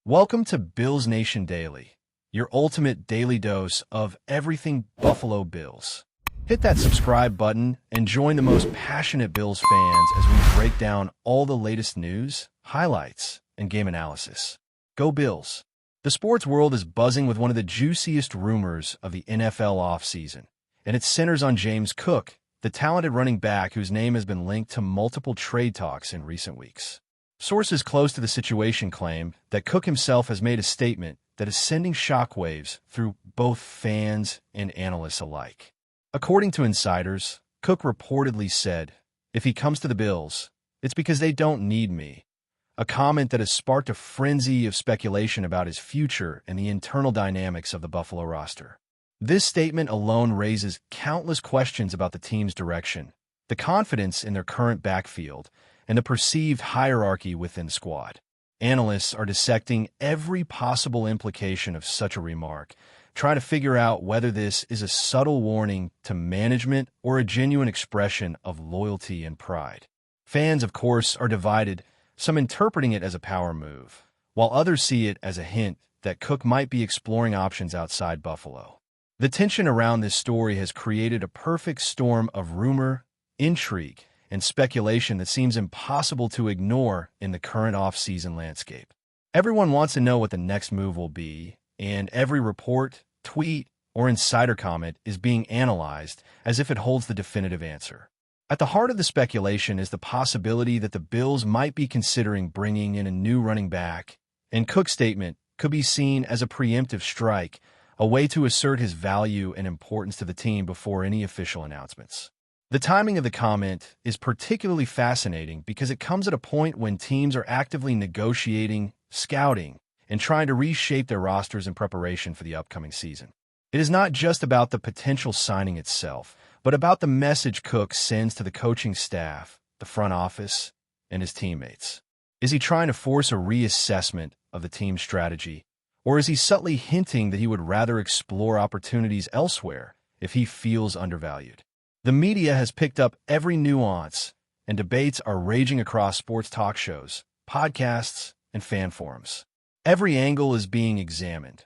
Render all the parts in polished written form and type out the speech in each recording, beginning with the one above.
Welcome to Bills Nation Daily, your ultimate daily dose of everything Buffalo Bills. Hit that subscribe button and join the most passionate Bills fans as we break down all the latest news, highlights, and game analysis. Go Bills! The sports world is buzzing with one of the juiciest rumors of the NFL offseason, and it centers on James Cook, the talented running back whose name has been linked to multiple trade talks in recent weeks. Sources close to the situation claim that Cook himself has made a statement that is sending shockwaves through both fans and analysts alike. According to insiders, Cook reportedly said, "If he comes to the Bills, it's because they don't need me," a comment that has sparked a frenzy of speculation about his future and the internal dynamics of the Buffalo roster. This statement alone raises countless questions about the team's direction, the confidence in their current backfield, and the perceived hierarchy within the squad. Analysts are dissecting every possible implication of such a remark, trying to figure out whether this is a subtle warning to management or a genuine expression of loyalty and pride. Fans, of course, are divided, some interpreting it as a power move, while others see it as a hint that Cook might be exploring options outside Buffalo. The tension around this story has created a perfect storm of rumor, intrigue, and speculation that seems impossible to ignore in the current off-season landscape. Everyone wants to know what the next move will be, and every report, tweet, or insider comment is being analyzed as if it holds the definitive answer. At the heart of the speculation is the possibility that the Bills might be considering bringing in a new running back, and Cook's statement could be seen as a preemptive strike, a way to assert his value and importance to the team before any official announcements. The timing of the comment is particularly fascinating because it comes at a point when teams are actively negotiating, scouting, and trying to reshape their rosters in preparation for the upcoming season. It is not just about the potential signing itself, but about the message Cook sends to the coaching staff, the front office, and his teammates. Is he trying to force a reassessment of the team's strategy, or is he subtly hinting that he would rather explore opportunities elsewhere if he feels undervalued? The media has picked up every nuance, and debates are raging across sports talk shows, podcasts, and fan forums. Every angle is being examined.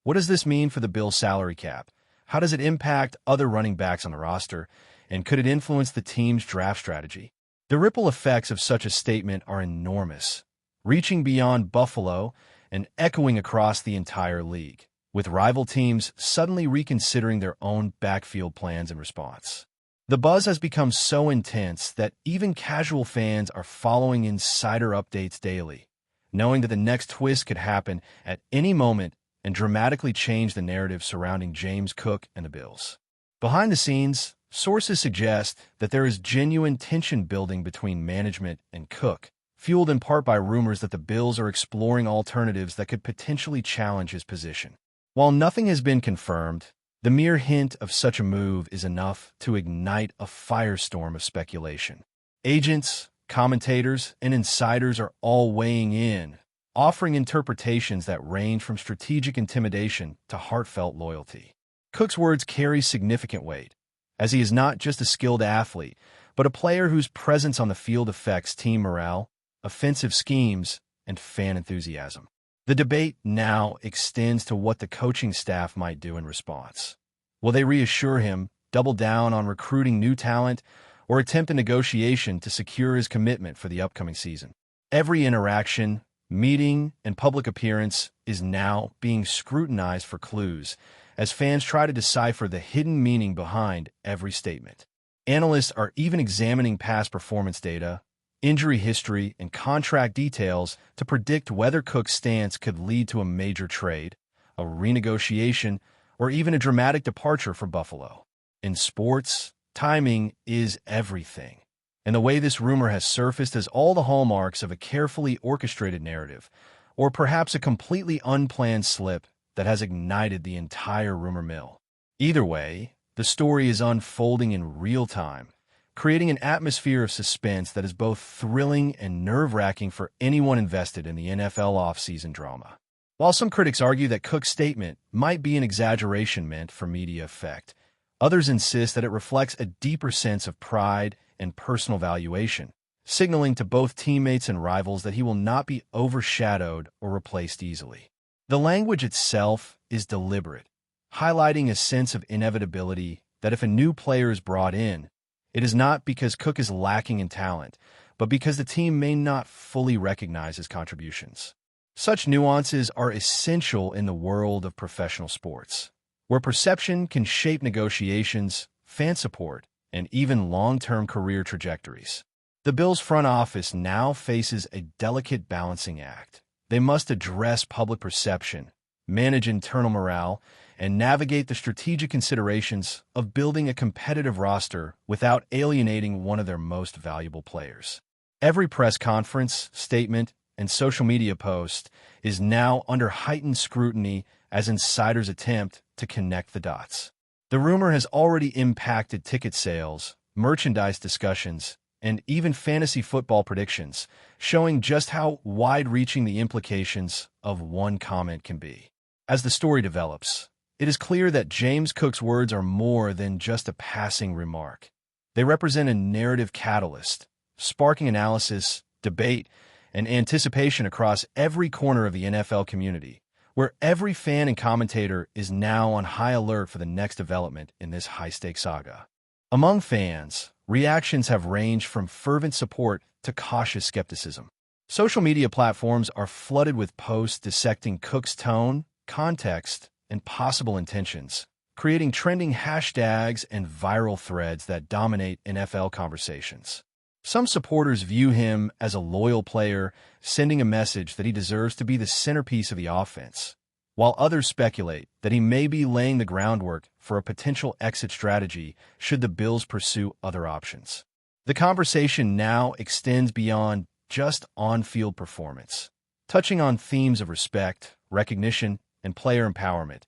What does this mean for the Bills' salary cap? How does it impact other running backs on the roster? And could it influence the team's draft strategy? The ripple effects of such a statement are enormous, reaching beyond Buffalo and echoing across the entire league, with rival teams suddenly reconsidering their own backfield plans in response. The buzz has become so intense that even casual fans are following insider updates daily, knowing that the next twist could happen at any moment and dramatically change the narrative surrounding James Cook and the Bills. Behind the scenes, sources suggest that there is genuine tension building between management and Cook, fueled in part by rumors that the Bills are exploring alternatives that could potentially challenge his position. While nothing has been confirmed, the mere hint of such a move is enough to ignite a firestorm of speculation. Agents, commentators, and insiders are all weighing in, offering interpretations that range from strategic intimidation to heartfelt loyalty. Cook's words carry significant weight, as he is not just a skilled athlete, but a player whose presence on the field affects team morale, offensive schemes, and fan enthusiasm. The debate now extends to what the coaching staff might do in response. Will they reassure him, double down on recruiting new talent, or attempt a negotiation to secure his commitment for the upcoming season? Every interaction, meeting, and public appearance is now being scrutinized for clues as fans try to decipher the hidden meaning behind every statement. Analysts are even examining past performance data, injury history, and contract details to predict whether Cook's stance could lead to a major trade, a renegotiation, or even a dramatic departure for Buffalo. In sports, timing is everything, and the way this rumor has surfaced has all the hallmarks of a carefully orchestrated narrative, or perhaps a completely unplanned slip that has ignited the entire rumor mill. Either way, the story is unfolding in real time, creating an atmosphere of suspense that is both thrilling and nerve-wracking for anyone invested in the NFL offseason drama. While some critics argue that Cook's statement might be an exaggeration meant for media effect, others insist that it reflects a deeper sense of pride and personal valuation, signaling to both teammates and rivals that he will not be overshadowed or replaced easily. The language itself is deliberate, highlighting a sense of inevitability that if a new player is brought in, it is not because Cook is lacking in talent, but because the team may not fully recognize his contributions. Such nuances are essential in the world of professional sports, where perception can shape negotiations, fan support, and even long-term career trajectories. The Bills' front office now faces a delicate balancing act. They must address public perception, manage internal morale, and navigate the strategic considerations of building a competitive roster without alienating one of their most valuable players. Every press conference, statement, and social media post is now under heightened scrutiny as insiders attempt to connect the dots. The rumor has already impacted ticket sales, merchandise discussions, and even fantasy football predictions, showing just how wide-reaching the implications of one comment can be. As the story develops, it is clear that James Cook's words are more than just a passing remark. They represent a narrative catalyst, sparking analysis, debate, and anticipation across every corner of the NFL community, where every fan and commentator is now on high alert for the next development in this high-stakes saga. Among fans, reactions have ranged from fervent support to cautious skepticism. Social media platforms are flooded with posts dissecting Cook's tone, context, and possible intentions, creating trending hashtags and viral threads that dominate NFL conversations. Some supporters view him as a loyal player, sending a message that he deserves to be the centerpiece of the offense, while others speculate that he may be laying the groundwork for a potential exit strategy should the Bills pursue other options. The conversation now extends beyond just on-field performance, touching on themes of respect, recognition, and player empowerment,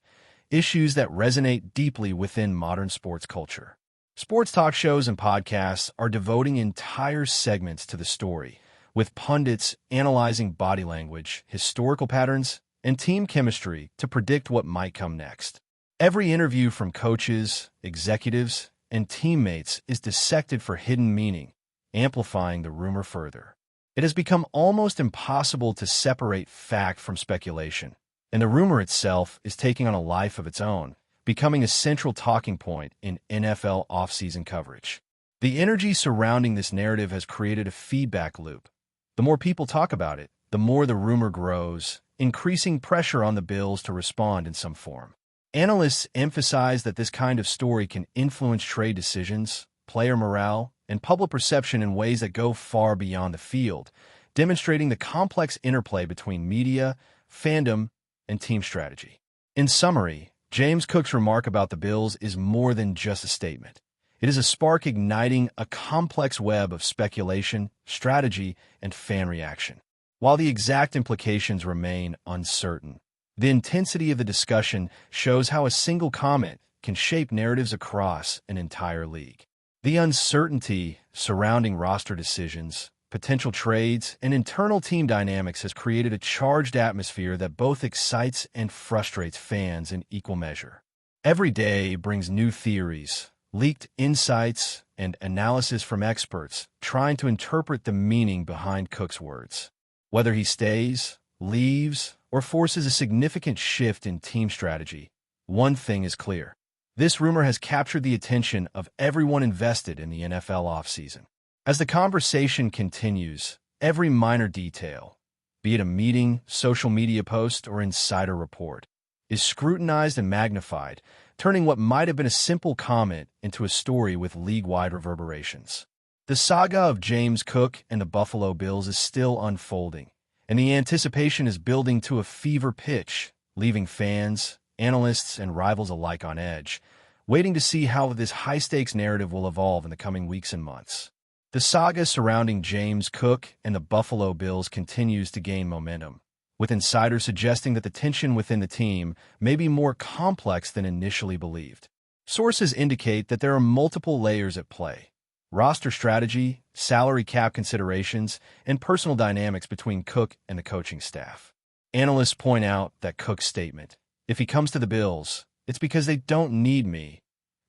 issues that resonate deeply within modern sports culture. Sports talk shows and podcasts are devoting entire segments to the story, with pundits analyzing body language, historical patterns, and team chemistry to predict what might come next. Every interview from coaches, executives, and teammates is dissected for hidden meaning, amplifying the rumor further. It has become almost impossible to separate fact from speculation, and the rumor itself is taking on a life of its own, becoming a central talking point in NFL offseason coverage. The energy surrounding this narrative has created a feedback loop. The more people talk about it, the more the rumor grows, increasing pressure on the Bills to respond in some form. Analysts emphasize that this kind of story can influence trade decisions, player morale, and public perception in ways that go far beyond the field, demonstrating the complex interplay between media, fandom, and team strategy. In summary, James Cook's remark about the Bills is more than just a statement. It is a spark igniting a complex web of speculation, strategy, and fan reaction. While the exact implications remain uncertain, the intensity of the discussion shows how a single comment can shape narratives across an entire league. The uncertainty surrounding roster decisions, potential trades, and internal team dynamics has created a charged atmosphere that both excites and frustrates fans in equal measure. Every day brings new theories, leaked insights, and analysis from experts trying to interpret the meaning behind Cook's words. Whether he stays, leaves, or forces a significant shift in team strategy, one thing is clear. This rumor has captured the attention of everyone invested in the NFL offseason. As the conversation continues, every minor detail, be it a meeting, social media post, or insider report, is scrutinized and magnified, turning what might have been a simple comment into a story with league-wide reverberations. The saga of James Cook and the Buffalo Bills is still unfolding, and the anticipation is building to a fever pitch, leaving fans, analysts, and rivals alike on edge, waiting to see how this high-stakes narrative will evolve in the coming weeks and months. The saga surrounding James Cook and the Buffalo Bills continues to gain momentum, with insiders suggesting that the tension within the team may be more complex than initially believed. Sources indicate that there are multiple layers at play: roster strategy, salary cap considerations, and personal dynamics between Cook and the coaching staff. Analysts point out that Cook's statement, "If he comes to the Bills, it's because they don't need me,"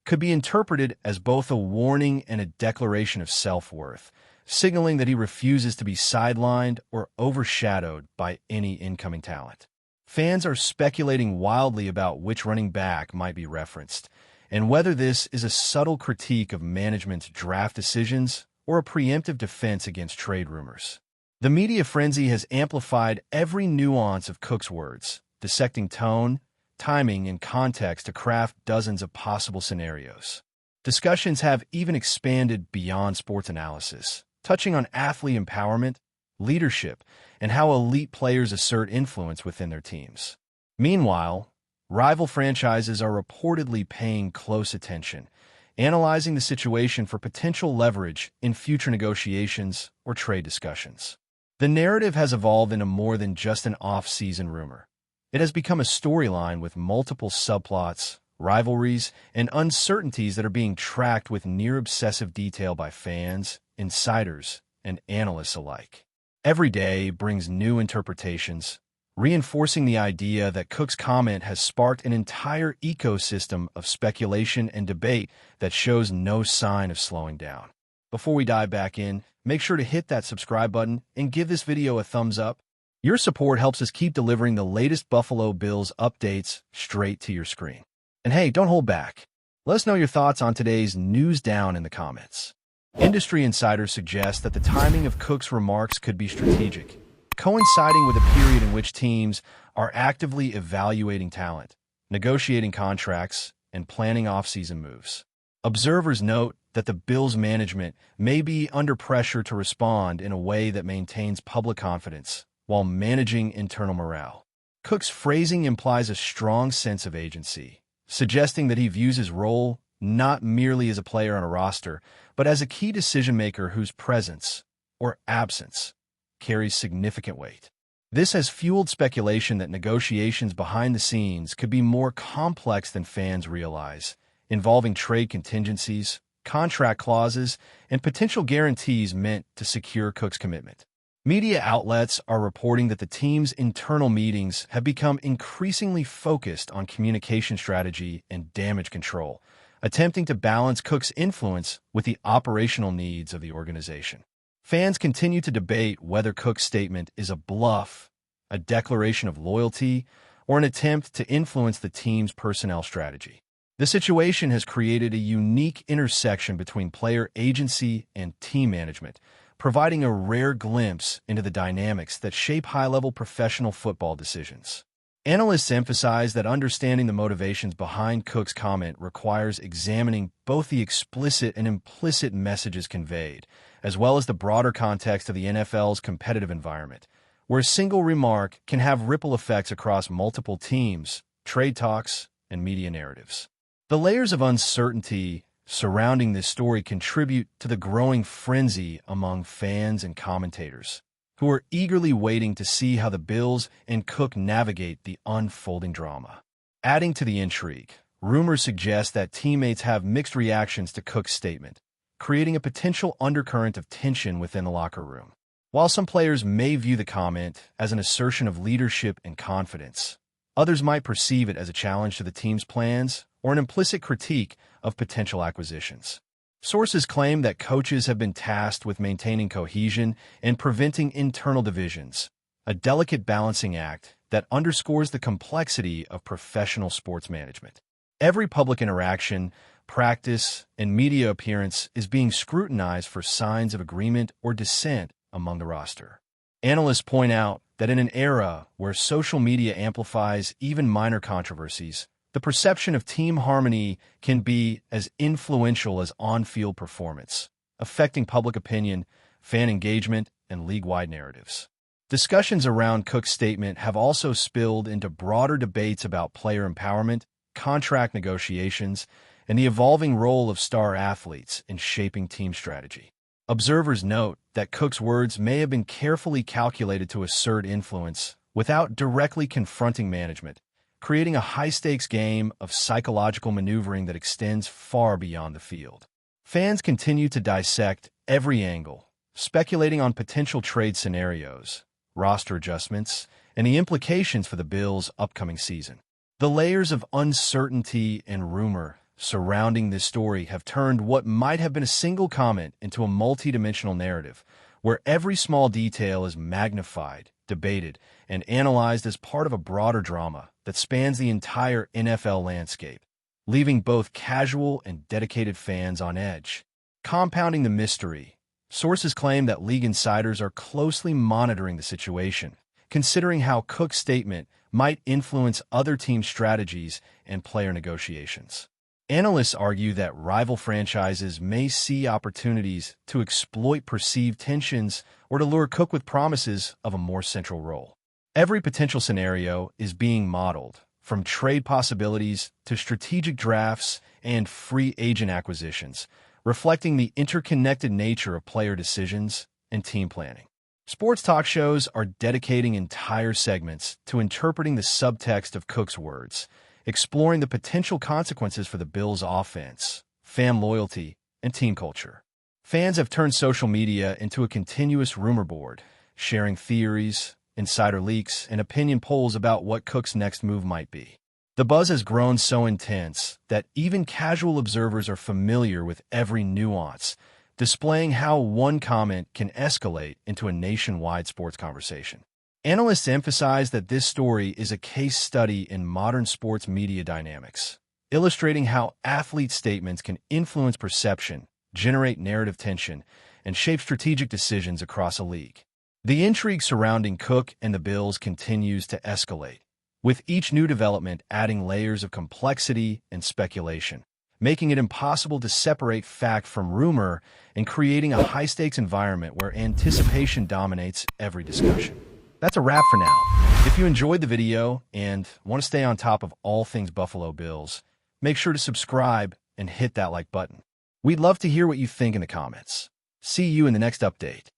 could be interpreted as both a warning and a declaration of self-worth, signaling that he refuses to be sidelined or overshadowed by any incoming talent. Fans are speculating wildly about which running back might be referenced, and whether this is a subtle critique of management's draft decisions or a preemptive defense against trade rumors. The media frenzy has amplified every nuance of Cook's words, dissecting tone, timing, and context to craft dozens of possible scenarios. Discussions have even expanded beyond sports analysis, touching on athlete empowerment, leadership, and how elite players assert influence within their teams. Meanwhile, rival franchises are reportedly paying close attention, analyzing the situation for potential leverage in future negotiations or trade discussions. The narrative has evolved into more than just an off-season rumor. It has become a storyline with multiple subplots, rivalries, and uncertainties that are being tracked with near-obsessive detail by fans, insiders, and analysts alike. Every day brings new interpretations, reinforcing the idea that Cook's comment has sparked an entire ecosystem of speculation and debate that shows no sign of slowing down. Before we dive back in, make sure to hit that subscribe button and give this video a thumbs up. Your support helps us keep delivering the latest Buffalo Bills updates straight to your screen. And hey, don't hold back. Let us know your thoughts on today's news down in the comments. Industry insiders suggest that the timing of Cook's remarks could be strategic, coinciding with a period in which teams are actively evaluating talent, negotiating contracts, and planning off-season moves. Observers note that the Bills' management may be under pressure to respond in a way that maintains public confidence while managing internal morale. Cook's phrasing implies a strong sense of agency, suggesting that he views his role not merely as a player on a roster, but as a key decision-maker whose presence, or absence, carries significant weight. This has fueled speculation that negotiations behind the scenes could be more complex than fans realize, involving trade contingencies, contract clauses, and potential guarantees meant to secure Cook's commitment. Media outlets are reporting that the team's internal meetings have become increasingly focused on communication strategy and damage control, attempting to balance Cook's influence with the operational needs of the organization. Fans continue to debate whether Cook's statement is a bluff, a declaration of loyalty, or an attempt to influence the team's personnel strategy. The situation has created a unique intersection between player agency and team management, providing a rare glimpse into the dynamics that shape high-level professional football decisions. Analysts emphasize that understanding the motivations behind Cook's comment requires examining both the explicit and implicit messages conveyed, as well as the broader context of the NFL's competitive environment, where a single remark can have ripple effects across multiple teams, trade talks, and media narratives. The layers of uncertainty surrounding this story contribute to the growing frenzy among fans and commentators, who are eagerly waiting to see how the Bills and Cook navigate the unfolding drama. Adding to the intrigue, rumors suggest that teammates have mixed reactions to Cook's statement, creating a potential undercurrent of tension within the locker room. While some players may view the comment as an assertion of leadership and confidence, others might perceive it as a challenge to the team's plans or an implicit critique of potential acquisitions. Sources claim that coaches have been tasked with maintaining cohesion and preventing internal divisions, a delicate balancing act that underscores the complexity of professional sports management. Every public interaction, practice, and media appearance is being scrutinized for signs of agreement or dissent among the roster. Analysts point out that in an era where social media amplifies even minor controversies, the perception of team harmony can be as influential as on-field performance, affecting public opinion, fan engagement, and league-wide narratives. Discussions around Cook's statement have also spilled into broader debates about player empowerment, contract negotiations, and the evolving role of star athletes in shaping team strategy. Observers note that Cook's words may have been carefully calculated to assert influence without directly confronting management, creating a high-stakes game of psychological maneuvering that extends far beyond the field. Fans continue to dissect every angle, speculating on potential trade scenarios, roster adjustments, and the implications for the Bills' upcoming season. The layers of uncertainty and rumor surrounding this story have turned what might have been a single comment into a multi-dimensional narrative, where every small detail is magnified, debated, and analyzed as part of a broader drama that spans the entire NFL landscape, leaving both casual and dedicated fans on edge. Compounding the mystery, sources claim that league insiders are closely monitoring the situation, considering how Cook's statement might influence other team strategies and player negotiations. Analysts argue that rival franchises may see opportunities to exploit perceived tensions or to lure Cook with promises of a more central role. Every potential scenario is being modeled, from trade possibilities to strategic drafts and free agent acquisitions, reflecting the interconnected nature of player decisions and team planning. Sports talk shows are dedicating entire segments to interpreting the subtext of Cook's words, exploring the potential consequences for the Bills' offense, fan loyalty, and team culture. Fans have turned social media into a continuous rumor board, sharing theories, insider leaks, and opinion polls about what Cook's next move might be. The buzz has grown so intense that even casual observers are familiar with every nuance, displaying how one comment can escalate into a nationwide sports conversation. Analysts emphasize that this story is a case study in modern sports media dynamics, illustrating how athlete statements can influence perception, generate narrative tension, and shape strategic decisions across a league. The intrigue surrounding Cook and the Bills continues to escalate, with each new development adding layers of complexity and speculation, making it impossible to separate fact from rumor and creating a high-stakes environment where anticipation dominates every discussion. That's a wrap for now. If you enjoyed the video and want to stay on top of all things Buffalo Bills, make sure to subscribe and hit that like button. We'd love to hear what you think in the comments. See you in the next update.